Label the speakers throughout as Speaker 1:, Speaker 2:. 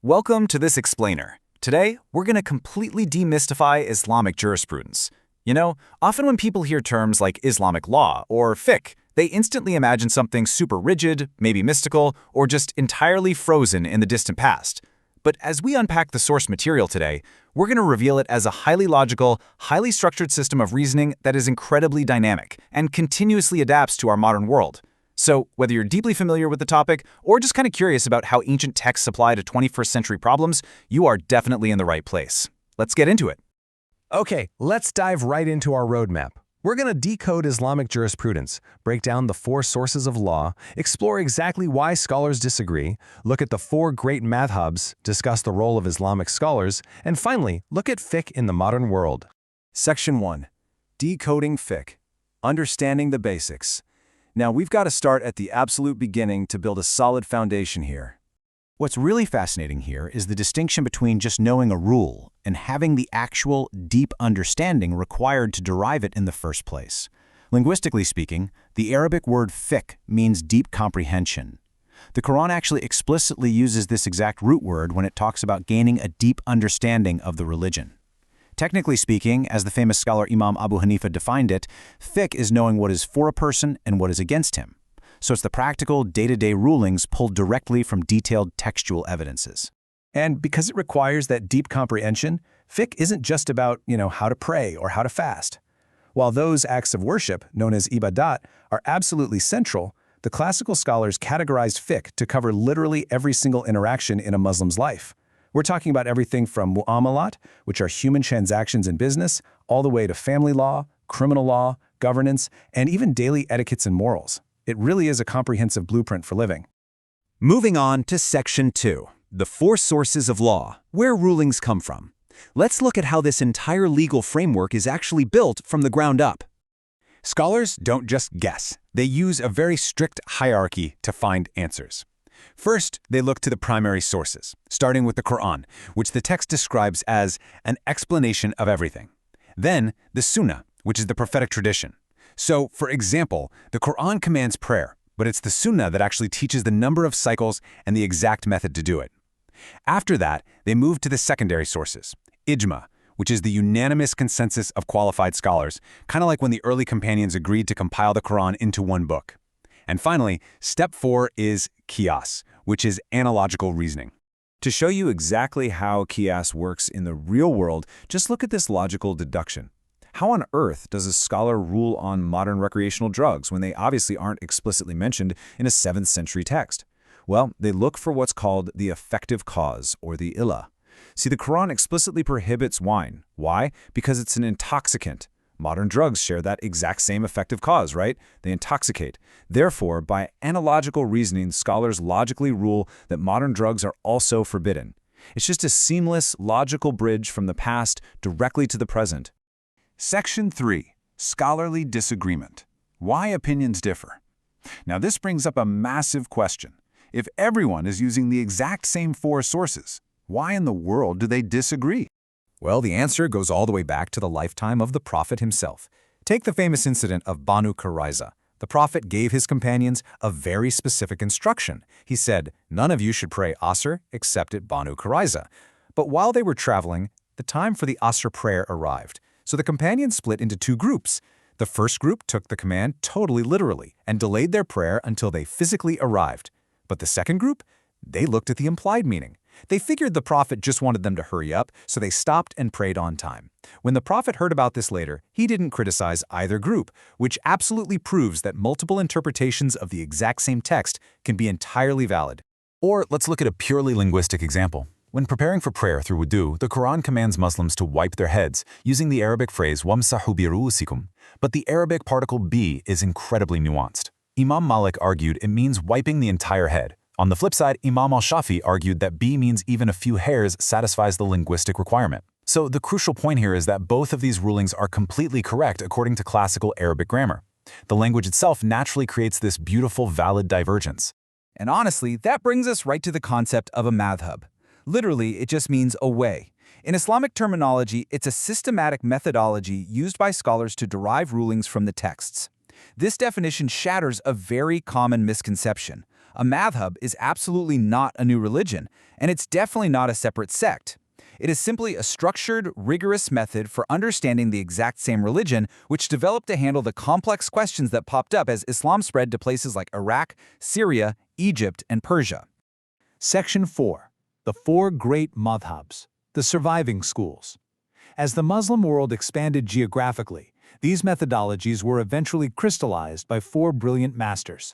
Speaker 1: Welcome to this explainer. Today, we're going to completely demystify Islamic jurisprudence. Often when people hear terms like Islamic law or fiqh, they instantly imagine something super rigid, maybe mystical, or just entirely frozen in the distant past. But as we unpack the source material today, we're going to reveal it as a highly logical, highly structured system of reasoning that is incredibly dynamic and continuously adapts to our modern world. So, whether you're deeply familiar with the topic or just kind of curious about how ancient texts apply to 21st century problems, you are definitely in the right place. Let's get into it.
Speaker 2: Okay, let's dive right into our roadmap. We're going to decode Islamic jurisprudence, break down the four sources of law, explore exactly why scholars disagree, look at the four great madh-habs, discuss the role of Islamic scholars, and finally, look at fiqh in the modern world.
Speaker 3: Section 1. Decoding fiqh. Understanding the basics. Now, we've got to start at the absolute beginning to build a solid foundation here.
Speaker 1: What's really fascinating here is the distinction between just knowing a rule and having the actual deep understanding required to derive it in the first place. Linguistically speaking, the Arabic word fiqh means deep comprehension. The Quran actually explicitly uses this exact root word when it talks about gaining a deep understanding of the religion. Technically speaking, as the famous scholar Imam Abu Hanifa defined it, fiqh is knowing what is for a person and what is against him. So it's the practical, day-to-day rulings pulled directly from detailed textual evidences.
Speaker 2: And because it requires that deep comprehension, fiqh isn't just about, how to pray or how to fast. While those acts of worship, known as ibadat, are absolutely central, the classical scholars categorized fiqh to cover literally every single interaction in a Muslim's life. We're talking about everything from mu'amalat, which are human transactions in business, all the way to family law, criminal law, governance, and even daily etiquettes and morals. It really is a comprehensive blueprint for living.
Speaker 3: Moving on to Section 2, the four sources of law, where rulings come from. Let's look at how this entire legal framework is actually built from the ground up. Scholars don't just guess. They use a very strict hierarchy to find answers. First, they look to the primary sources, starting with the Quran, which the text describes as an explanation of everything. Then, the Sunnah, which is the prophetic tradition. So, for example, the Quran commands prayer, but it's the Sunnah that actually teaches the number of cycles and the exact method to do it. After that, they move to the secondary sources, ijma, which is the unanimous consensus of qualified scholars, kind of like when the early companions agreed to compile the Quran into one book. And finally, step 4 is qiyas, which is analogical reasoning. To show you exactly how qiyas works in the real world, just look at this logical deduction. How on earth does a scholar rule on modern recreational drugs when they obviously aren't explicitly mentioned in a 7th century text? Well, they look for what's called the effective cause, or the illah. See, the Quran explicitly prohibits wine. Why? Because it's an intoxicant. Modern drugs share that exact same effective cause, right? They intoxicate. Therefore, by analogical reasoning, scholars logically rule that modern drugs are also forbidden. It's just a seamless, logical bridge from the past directly to the present. Section 3. Scholarly disagreement. Why opinions differ. Now, this brings up a massive question. If everyone is using the exact same four sources, why in the world do they disagree? Well, the answer goes all the way back to the lifetime of the Prophet himself. Take the famous incident of Banu Qurayza. The Prophet gave his companions a very specific instruction. He said, none of you should pray Asr except at Banu Qurayza. But while they were traveling, the time for the Asr prayer arrived. So the companions split into two groups. The first group took the command totally literally and delayed their prayer until they physically arrived. But the second group, they looked at the implied meaning. They figured the Prophet just wanted them to hurry up, so they stopped and prayed on time. When the Prophet heard about this later, he didn't criticize either group, which absolutely proves that multiple interpretations of the exact same text can be entirely valid. Or let's look at a purely linguistic example. When preparing for prayer through wudu, the Quran commands Muslims to wipe their heads, using the Arabic phrase wamsahu bi ru'usikum. But the Arabic particle bi is incredibly nuanced. Imam Malik argued it means wiping the entire head. On the flip side, Imam al-Shafi argued that b means even a few hairs satisfies the linguistic requirement. So the crucial point here is that both of these rulings are completely correct according to classical Arabic grammar. The language itself naturally creates this beautiful, valid divergence.
Speaker 4: And honestly, that brings us right to the concept of a madh-hab. Literally, it just means a way. In Islamic terminology, it's a systematic methodology used by scholars to derive rulings from the texts. This definition shatters a very common misconception. A madh-hab is absolutely not a new religion, and it's definitely not a separate sect. It is simply a structured, rigorous method for understanding the exact same religion, which developed to handle the complex questions that popped up as Islam spread to places like Iraq, Syria, Egypt, and Persia.
Speaker 2: Section 4. The Four Great Madh-Habs, the surviving schools. As the Muslim world expanded geographically, these methodologies were eventually crystallized by four brilliant masters.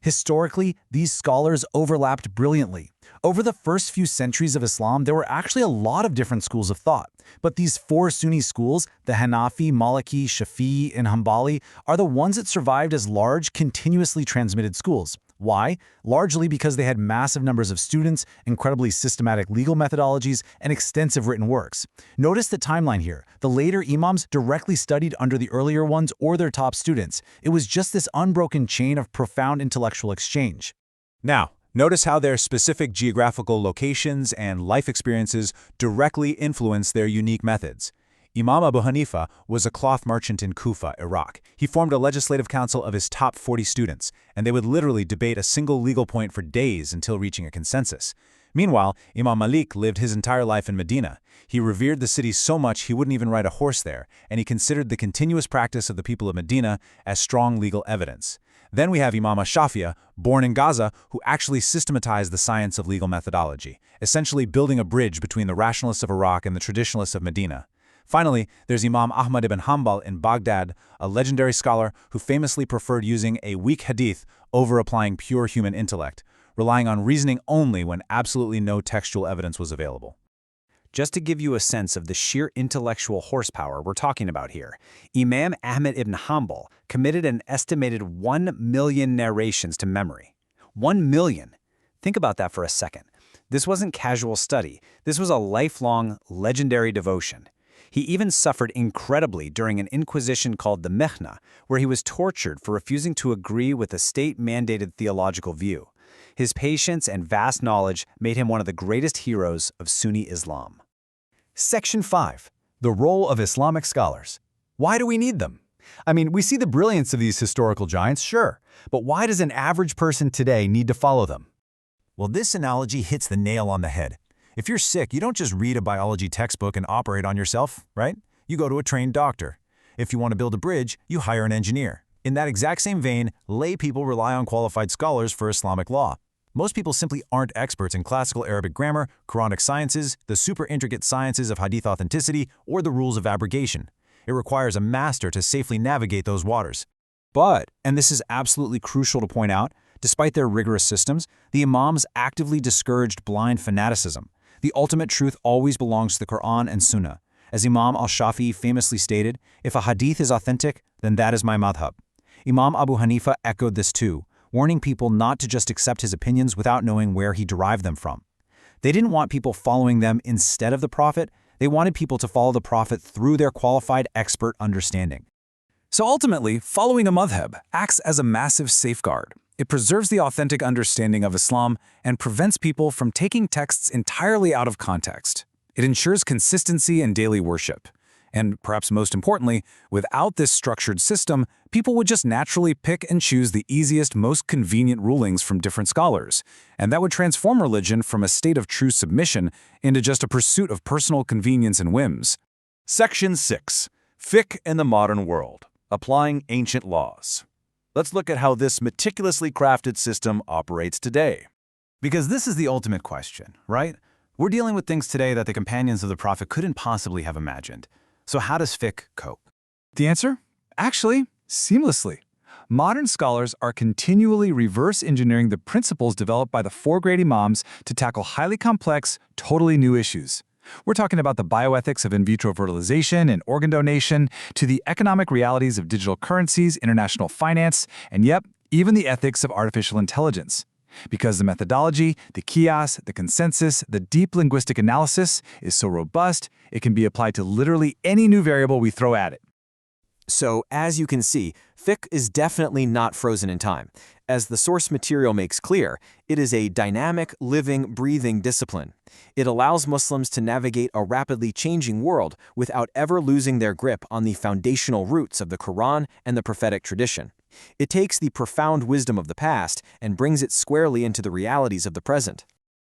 Speaker 1: Historically, these scholars overlapped brilliantly. Over the first few centuries of Islam, there were actually a lot of different schools of thought. But these four Sunni schools, the Hanafi, Maliki, Shafi'i, and Hanbali, are the ones that survived as large, continuously transmitted schools. Why? Largely because they had massive numbers of students, incredibly systematic legal methodologies, and extensive written works. Notice the timeline here. The later imams directly studied under the earlier ones or their top students. It was just this unbroken chain of profound intellectual exchange.
Speaker 3: Now, notice how their specific geographical locations and life experiences directly influence their unique methods. Imam Abu Hanifa was a cloth merchant in Kufa, Iraq. He formed a legislative council of his top 40 students, and they would literally debate a single legal point for days until reaching a consensus. Meanwhile, Imam Malik lived his entire life in Medina. He revered the city so much he wouldn't even ride a horse there, and he considered the continuous practice of the people of Medina as strong legal evidence. Then we have Imam Shafi'i, born in Gaza, who actually systematized the science of legal methodology, essentially building a bridge between the rationalists of Iraq and the traditionalists of Medina. Finally, there's Imam Ahmad ibn Hanbal in Baghdad, a legendary scholar who famously preferred using a weak hadith over applying pure human intellect, relying on reasoning only when absolutely no textual evidence was available.
Speaker 2: Just to give you a sense of the sheer intellectual horsepower we're talking about here, Imam Ahmad ibn Hanbal committed an estimated 1 million narrations to memory. 1 million! Think about that for a second. This wasn't casual study. This was a lifelong, legendary devotion. He even suffered incredibly during an inquisition called the Mihna, where he was tortured for refusing to agree with a state-mandated theological view. His patience and vast knowledge made him one of the greatest heroes of Sunni Islam.
Speaker 1: Section 5. The role of Islamic scholars. Why do we need them? I mean, we see the brilliance of these historical giants, sure, but why does an average person today need to follow them? Well, this analogy hits the nail on the head. If you're sick, you don't just read a biology textbook and operate on yourself, right? You go to a trained doctor. If you want to build a bridge, you hire an engineer. In that exact same vein, lay people rely on qualified scholars for Islamic law. Most people simply aren't experts in classical Arabic grammar, qur'anic sciences, the super intricate sciences of hadith authenticity, or the rules of abrogation. It requires a master to safely navigate those waters. But, and this is absolutely crucial to point out, despite their rigorous systems, the imams actively discouraged blind fanaticism. The ultimate truth always belongs to the Quran and Sunnah. As Imam al-Shafi'i famously stated, if a hadith is authentic, then that is my madhab. Imam Abu Hanifa echoed this too, warning people not to just accept his opinions without knowing where he derived them from. They didn't want people following them instead of the Prophet. They wanted people to follow the Prophet through their qualified expert understanding.
Speaker 4: So ultimately, following a madhhab acts as a massive safeguard. It preserves the authentic understanding of Islam and prevents people from taking texts entirely out of context. It ensures consistency in daily worship. And perhaps most importantly, without this structured system, people would just naturally pick and choose the easiest, most convenient rulings from different scholars. And that would transform religion from a state of true submission into just a pursuit of personal convenience and whims.
Speaker 5: Section 6. Fiqh in the Modern World. Applying Ancient Laws. Let's look at how this meticulously crafted system operates today.
Speaker 1: Because this is the ultimate question, right? We're dealing with things today that the companions of the Prophet couldn't possibly have imagined. So how does fiqh cope?
Speaker 4: The answer? Actually, seamlessly. Modern scholars are continually reverse engineering the principles developed by the four great imams to tackle highly complex, totally new issues. We're talking about the bioethics of in vitro fertilization and organ donation, to the economic realities of digital currencies, international finance, and yep, even the ethics of artificial intelligence. Because the methodology, the qiyas, the consensus, the deep linguistic analysis is so robust, it can be applied to literally any new variable we throw at it.
Speaker 3: So, as you can see, fiqh is definitely not frozen in time. As the source material makes clear, it is a dynamic, living, breathing discipline. It allows Muslims to navigate a rapidly changing world without ever losing their grip on the foundational roots of the Quran and the prophetic tradition. It takes the profound wisdom of the past and brings it squarely into the realities of the present.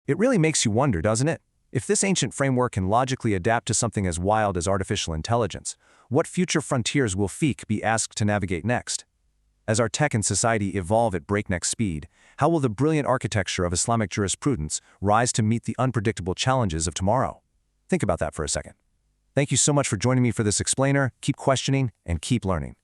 Speaker 2: It really makes you wonder, doesn't it? If this ancient framework can logically adapt to something as wild as artificial intelligence, what future frontiers will fiqh be asked to navigate next? As our tech and society evolve at breakneck speed, how will the brilliant architecture of Islamic jurisprudence rise to meet the unpredictable challenges of tomorrow? Think about that for a second. Thank you so much for joining me for this explainer. Keep questioning and keep learning.